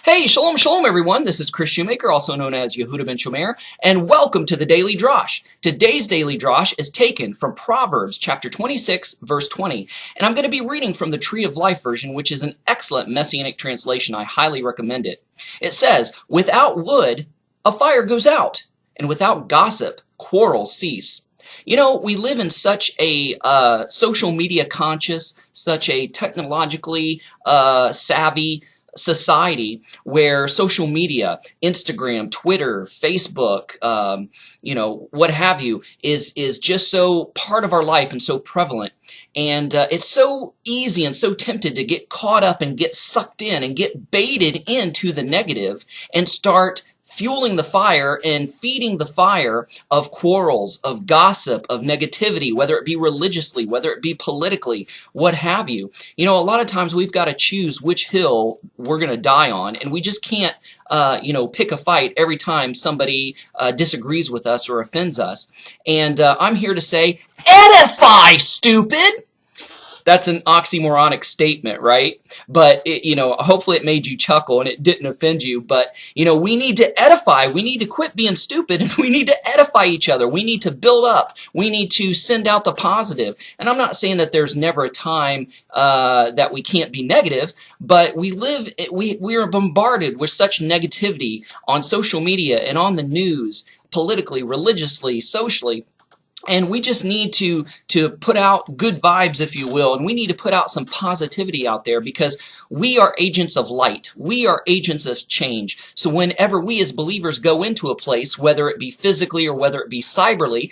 Hey, shalom, shalom, everyone. This is Chris Shoemaker, also known as Yehuda Ben Shomer, and welcome to the Daily Drosh. Today's Daily Drosh is taken from Proverbs chapter 26, verse 20, and I'm going to be reading from the Tree of Life version, which is an excellent Messianic translation. I highly recommend it. It says, "Without wood, a fire goes out, and without gossip, quarrels cease." You know, we live in such a social media conscious, such a technologically savvy society where social media, Instagram, Twitter, Facebook, what have you, is just so part of our life and so prevalent. And it's so easy and so tempted to get caught up and get sucked in and get baited into the negative and start fueling the fire and feeding the fire of quarrels, of gossip, of negativity, whether it be religiously, whether it be politically, what have you. You know, a lot of times we've got to choose which hill we're going to die on, and we just can't, pick a fight every time somebody disagrees with us or offends us. And I'm here to say, edify, stupid! That's an oxymoronic statement, right? But, hopefully it made you chuckle and it didn't offend you. But, we need to edify. We need to quit being stupid and we need to edify each other. We need to build up. We need to send out the positive. And I'm not saying that there's never a time that we can't be negative, but we are bombarded with such negativity on social media and on the news, politically, religiously, socially. And we just need to put out good vibes, if you will, and we need to put out some positivity out there because we are agents of light. We are agents of change. So whenever we as believers go into a place, whether it be physically or whether it be cyberly,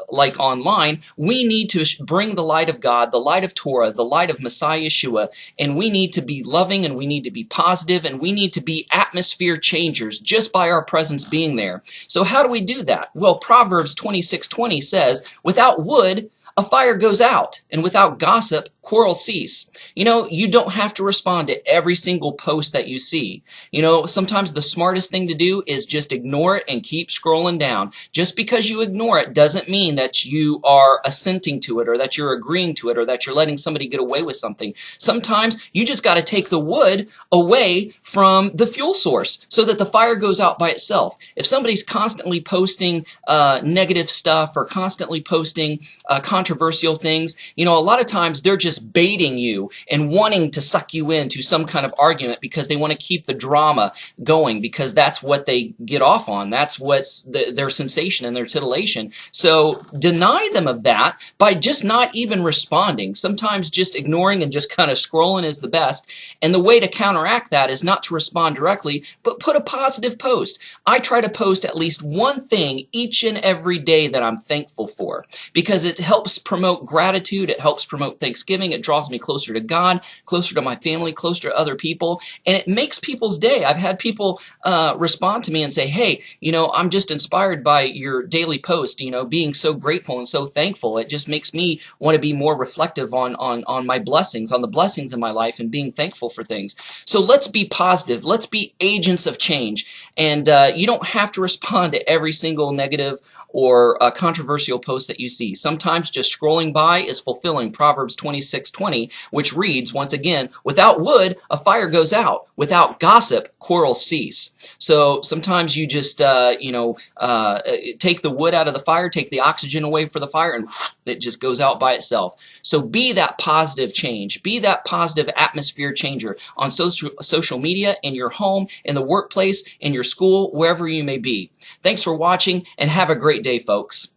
like online, we need to bring the light of God, the light of Torah, the light of Messiah Yeshua, and we need to be loving and we need to be positive and we need to be atmosphere changers just by our presence being there. So how do we do that? Well, Proverbs 26:20 says, "Without wood, a fire goes out, and without gossip, quarrels cease." You don't have to respond to every single post that you see. Sometimes the smartest thing to do is just ignore it and keep scrolling down. Just because you ignore it doesn't mean that you are assenting to it or that you're agreeing to it or that you're letting somebody get away with something. Sometimes you just got to take the wood away from the fuel source so that the fire goes out by itself. If somebody's constantly posting negative stuff or constantly posting controversial things, a lot of times they're just baiting you and wanting to suck you into some kind of argument because they want to keep the drama going because that's what they get off on. That's what's their sensation and their titillation. So deny them of that by just not even responding. Sometimes just ignoring and just kind of scrolling is the best. And the way to counteract that is not to respond directly, but put a positive post. I try to post at least one thing each and every day that I'm thankful for because it helps promote gratitude. It helps promote Thanksgiving. It draws me closer to God, closer to my family, closer to other people, and it makes people's day. I've had people respond to me and say, "Hey, I'm just inspired by your daily post, being so grateful and so thankful. It just makes me want to be more reflective on my blessings, on the blessings in my life and being thankful for things." So let's be positive. Let's be agents of change. And you don't have to respond to every single negative or controversial post that you see. Sometimes just scrolling by is fulfilling Proverbs 26:20, which reads, once again, "Without wood, a fire goes out. Without gossip, quarrels cease." So sometimes you just, take the wood out of the fire, take the oxygen away for the fire, and it just goes out by itself. So be that positive change. Be that positive atmosphere changer on social media, in your home, in the workplace, in your school, wherever you may be. Thanks for watching, and have a great day, folks.